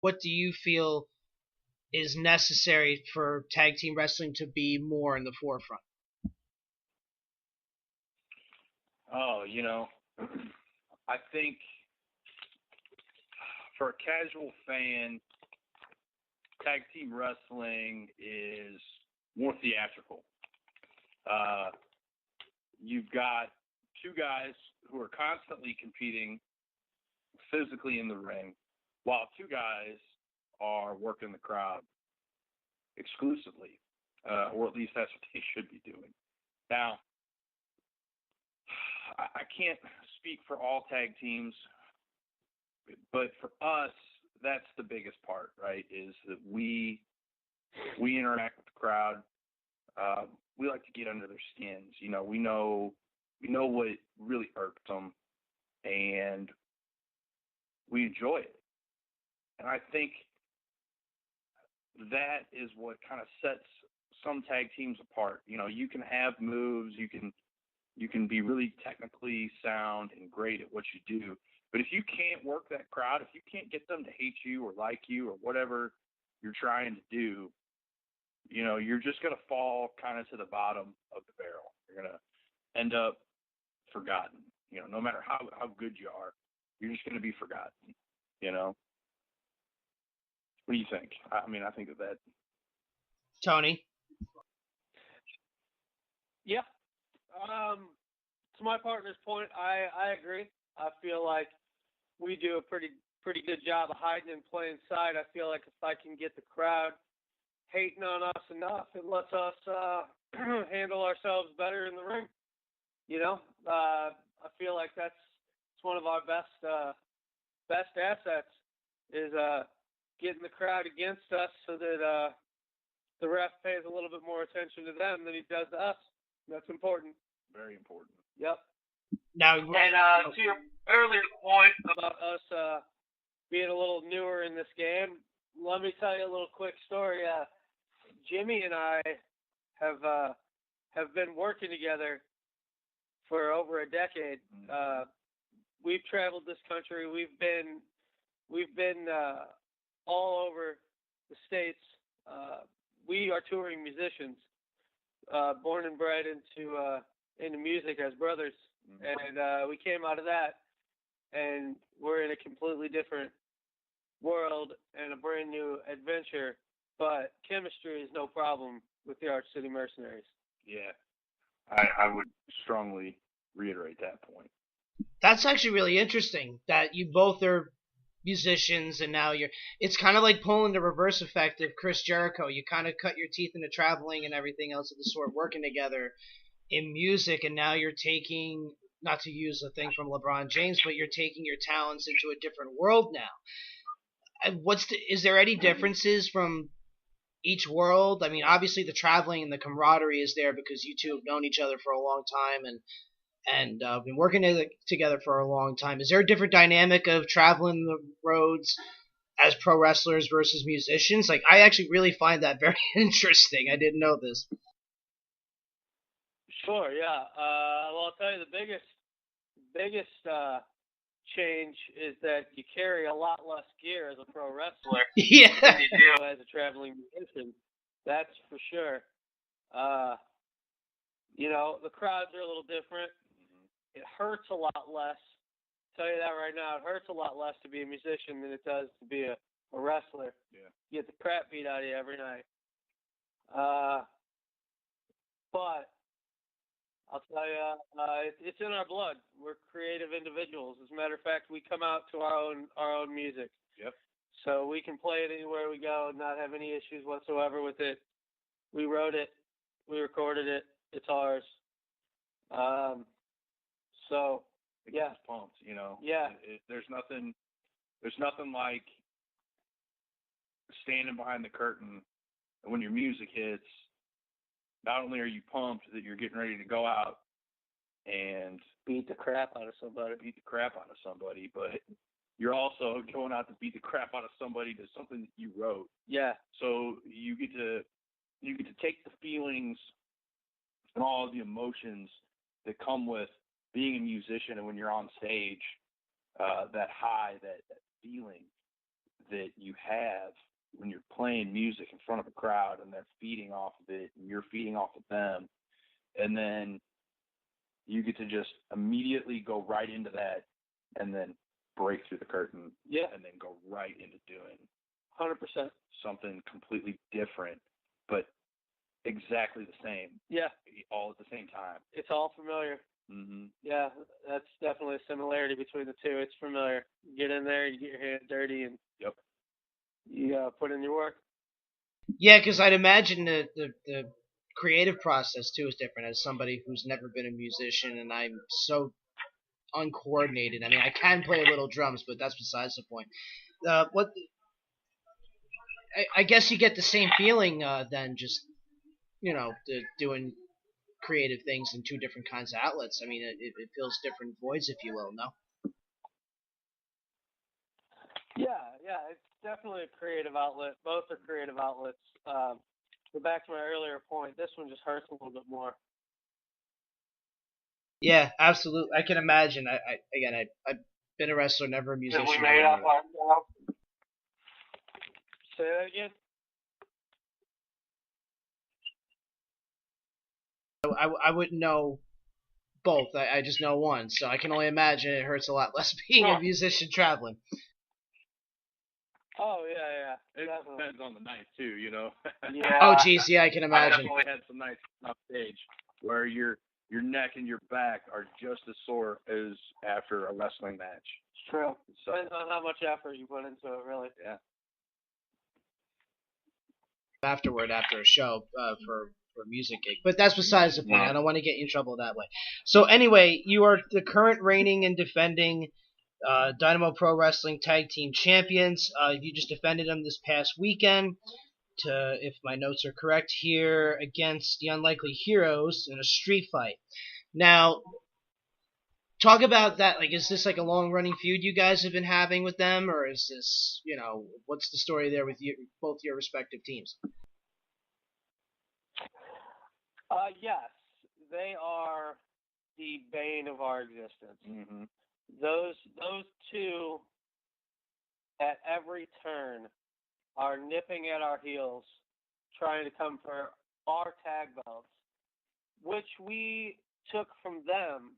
what do you feel is necessary for tag team wrestling to be more in the forefront? Oh, I think for a casual fan, tag team wrestling is more theatrical. Uh, you've got two guys who are constantly competing physically in the ring, while two guys are working the crowd exclusively, or at least that's what they should be doing. Now, I can't speak for all tag teams, but for us, that's the biggest part, right? Is that we interact with the crowd. We like to get under their skins. We know what really irks them, and we enjoy it. And I think that is what kind of sets some tag teams apart. You can have moves, you can be really technically sound and great at what you do, but if you can't work that crowd, if you can't get them to hate you or like you or whatever you're trying to do, you're just going to fall kind of to the bottom of the barrel. You're going to end up forgotten. No matter how good you are, you're just going to be forgotten. What do you think? I mean, I think that. Tony? Yeah. To my partner's point, I agree. I feel like we do a pretty good job of hiding in plain sight. I feel like if I can get the crowd hating on us enough, it lets us handle ourselves better in the ring. I feel like it's one of our best assets is getting the crowd against us so that the ref pays a little bit more attention to them than he does to us. That's important. Very important. Yep. Now, And to your earlier point about us being a little newer in this game, let me tell you a little quick story. Jimmy and I have been working together for over a decade. We've traveled this country. We've been all over the states. We are touring musicians, born and bred into music as brothers, and we came out of that, and we're in a completely different world and a brand new adventure. But chemistry is no problem with the Arch City Mercenaries. Yeah, I would strongly reiterate that point. That's actually really interesting that you both are musicians and now it's kind of like pulling the reverse effect of Chris Jericho. You kind of cut your teeth into traveling and everything else of the sort, working together in music, and now you're taking, not to use a thing from LeBron James, but you're taking your talents into a different world now. And is there any differences from each world? I mean, obviously the traveling and the camaraderie is there because you two have known each other for a long time and been working together for a long time. Is there a different dynamic of traveling the roads as pro wrestlers versus musicians? Like, I actually really find that very interesting. I didn't know this. Sure, yeah. Well, I'll tell you the biggest change is that you carry a lot less gear as a pro wrestler Yeah. than you do as a traveling musician. That's for sure. The crowds are a little different. It hurts a lot less. I'll tell you that right now. It hurts a lot less to be a musician than it does to be a wrestler. Yeah. You get the crap beat out of you every night. But I'll tell you, it's in our blood. We're creative individuals. As a matter of fact, we come out to our own music. Yep. So we can play it anywhere we go and not have any issues whatsoever with it. We wrote it. We recorded it. It's ours. So it yeah, gets pumped. Yeah. There's nothing like standing behind the curtain when your music hits. Not only are you pumped that you're getting ready to go out and beat the crap out of somebody, but you're also going out to beat the crap out of somebody to something that you wrote. Yeah. So you get to take the feelings and all the emotions that come with being a musician, and when you're on stage, that high, that feeling, that you have when you're playing music in front of a crowd and they're feeding off of it and you're feeding off of them. And then you get to just immediately go right into that and then break through the curtain. Yeah. And then go right into doing 100%. something completely different, but exactly the same. Yeah. All at the same time. It's all familiar. Mm-hmm. Yeah, that's definitely a similarity between the two. It's familiar. You get in there, you get your hands dirty, and Yep. You put in your work. Yeah, because I'd imagine the creative process too is different. As somebody who's never been a musician, and I'm so uncoordinated. I mean, I can play a little drums, but that's besides the point. I guess you get the same feeling then, just doing creative things in two different kinds of outlets. I mean, it fills different voids, if you will. No. Yeah, it's definitely a creative outlet. Both are creative outlets. But back to my earlier point, this one just hurts a little bit more. Yeah, absolutely. I can imagine. I've been a wrestler, never a musician. We made up ourselves. Say that again. I wouldn't know both. I just know one, so I can only imagine it hurts a lot less being a musician traveling. Oh yeah. It definitely. depends on the night too, you know. Yeah. Oh geez, yeah, I can I imagine. definitely had some nights off stage where your neck and your back are just as sore as after a wrestling match. It's true. So, Depends on how much effort you put into it, really. yeah. After a show for a music gig, but that's besides the point. I don't want to get you in trouble that way. So anyway, you are the current reigning and defending Dynamo Pro Wrestling Tag Team Champions. You just defended them this past weekend, if my notes are correct here, against the Unlikely Heroes in a street fight. Now, talk about that. Like, is this like a long-running feud you guys have been having with them, or is this, what's the story there with both your respective teams? Yes, they are the bane of our existence. Mm-hmm. Those two, at every turn, are nipping at our heels, trying to come for our tag belts, which we took from them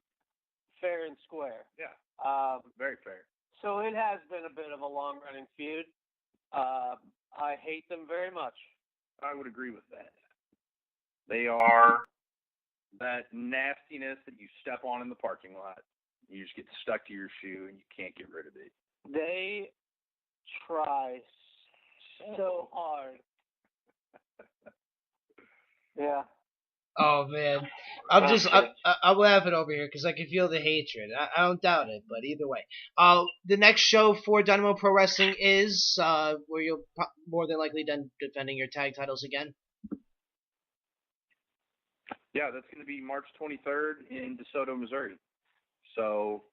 fair and square. Yeah. Very fair. So it has been a bit of a long-running feud. I hate them very much. I would agree with that. They are that nastiness that you step on in the parking lot. You just get stuck to your shoe and you can't get rid of it. They try so hard. Yeah. Oh man, I'm laughing over here because I can feel the hatred. I don't doubt it, but either way, the next show for Dynamo Pro Wrestling is where you'll more than likely done defending your tag titles again. Yeah, that's going to be March 23rd in DeSoto, Missouri. So,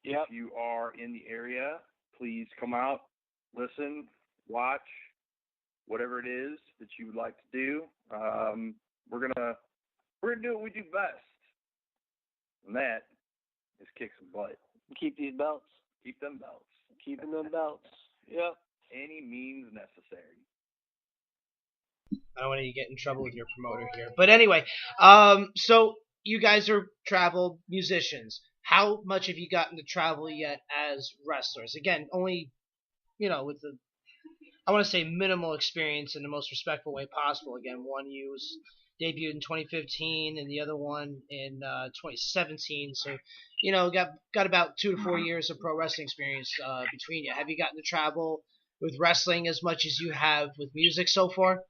Yep. If you are in the area, please come out, listen, watch, whatever it is that you would like to do. We're gonna do what we do best, and that is kick some butt. Keep these belts. Keep them belts. Keeping them belts. Yep. Any means necessary. I don't want to get in trouble with your promoter here, but anyway, so you guys are travel musicians. How much have you gotten to travel yet as wrestlers? Again, only with the I want to say minimal experience in the most respectful way possible. Again, one you was debuted in 2015, and the other one in 2017. So, got about 2 to 4 years of pro wrestling experience between you. Have you gotten to travel with wrestling as much as you have with music so far?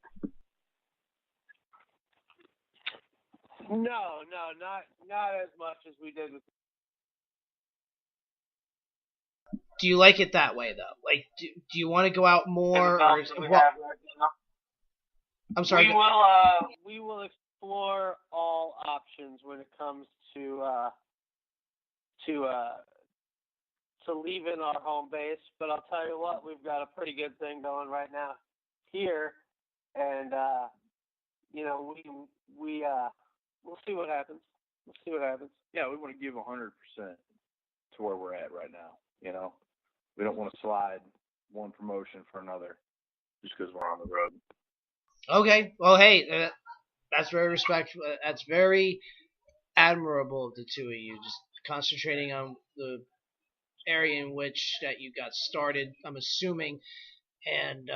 No, not as much as we did with. Do you like it that way though? Like, do you want to go out more? Or, I'm sorry. We will explore all options when it comes to leaving our home base. But I'll tell you what, we've got a pretty good thing going right now here, and we'll see what happens. Yeah, we want to give 100% to where we're at right now. We don't want to slide one promotion for another just because we're on the road. Okay. Well, hey, that's very respectful. That's very admirable of the two of you. Just concentrating on the area in which that you got started, I'm assuming, and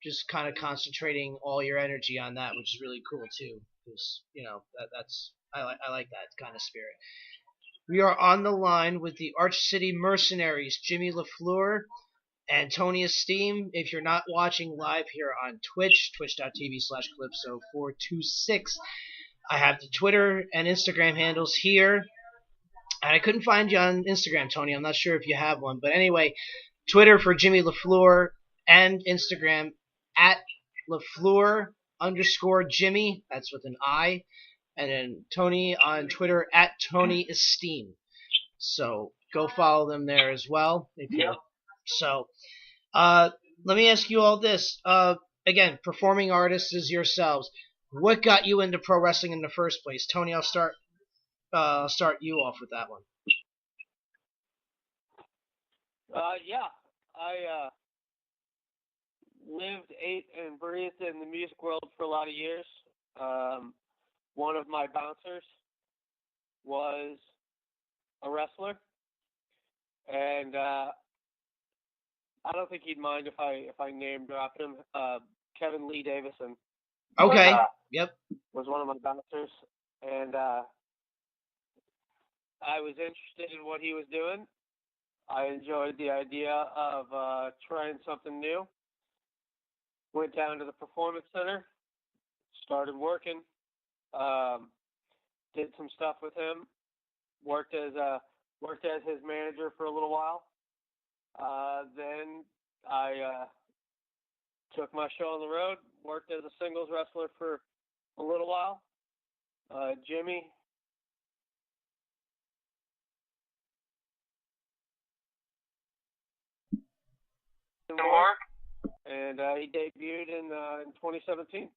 just kind of concentrating all your energy on that, which is really cool too. Because that's I like that kind of spirit. We are on the line with the Arch City Mercenaries, Jimmy LaFleur and Tony Esteem. If you're not watching live here on Twitch, twitch.tv/Calypso426, I have the Twitter and Instagram handles here. And I couldn't find you on Instagram, Tony. I'm not sure if you have one. But anyway, Twitter for Jimmy LaFleur and Instagram at LaFleur_Jimmy. That's with an I. And then Tony on Twitter at Tony Esteem. So go follow them there as well. So let me ask you all this. Again, performing artists as yourselves. What got you into pro wrestling in the first place? Tony, I'll start you off with that one. Yeah, I lived, ate, and breathed in the music world for a lot of years. One of my bouncers was a wrestler, and I don't think he'd mind if I name dropped him. Kevin Lee Davison. Okay. Yep. Was one of my bouncers, and I was interested in what he was doing. I enjoyed the idea of trying something new. Went down to the Performance Center, started working, did some stuff with him, worked as his manager for a little while. Then I took my show on the road, worked as a singles wrestler for a little while. Jimmy work, and he debuted in 2017.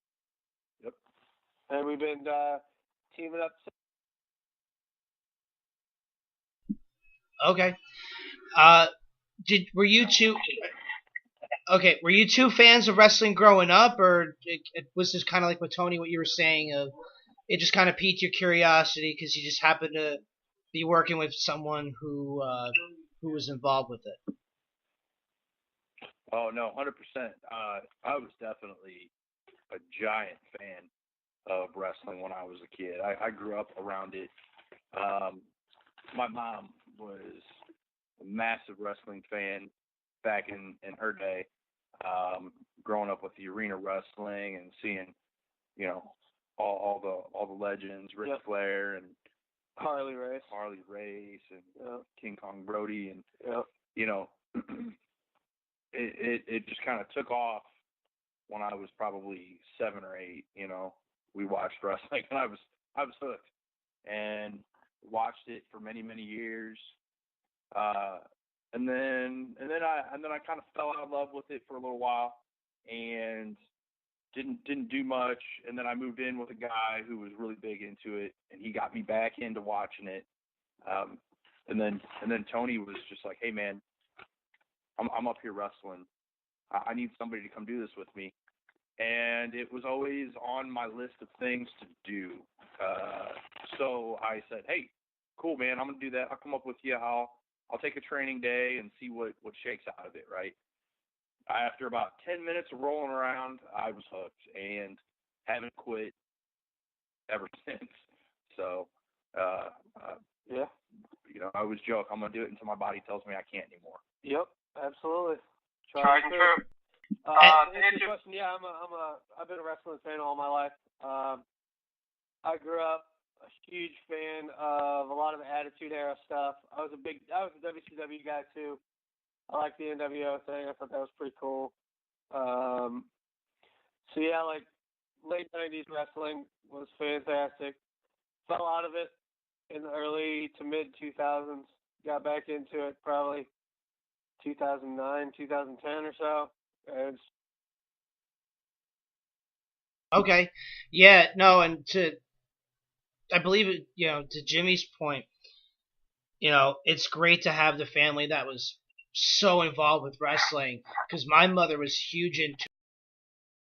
Yep. And we've been teaming up. Okay. Were you two? Okay, were you two fans of wrestling growing up, or was this kind of like with Tony, what you were saying of it just kind of piqued your curiosity because you just happened to be working with someone who was involved with it? Oh no, 100%. I was definitely a giant fan of wrestling when I was a kid. I grew up around it. My mom was a massive wrestling fan back in her day. Growing up with the arena wrestling and seeing, all the legends, Ric Flair and Harley Race and King Kong Brody, and it just kind of took off when I was probably 7 or 8. We watched wrestling and I was hooked and watched it for many, many years. And then I kind of fell out of love with it for a little while and didn't do much. And then I moved in with a guy who was really big into it, and he got me back into watching it. And then Tony was just like, "Hey man, I'm up here wrestling. I need somebody to come do this with me." And it was always on my list of things to do. So I said, "Hey, cool man, I'm gonna do that. I'll come up with you. I'll take a training day and see what shakes out of it, right?" After about 10 minutes of rolling around, I was hooked and haven't quit ever since. So, yeah. I always joke, I'm going to do it until my body tells me I can't anymore. Yep, absolutely. Try and true. To answer your question, yeah, I've been a wrestling fan all my life. I grew up a huge fan of a lot of the Attitude Era stuff. I was a WCW guy too. I liked the NWO thing. I thought that was pretty cool. So yeah, like late 90s wrestling was fantastic. Fell out of it in the early to mid 2000s. Got back into it probably 2009, 2010 or so. Okay. Yeah, no, and I believe it, to Jimmy's point, it's great to have the family that was so involved with wrestling because my mother was huge into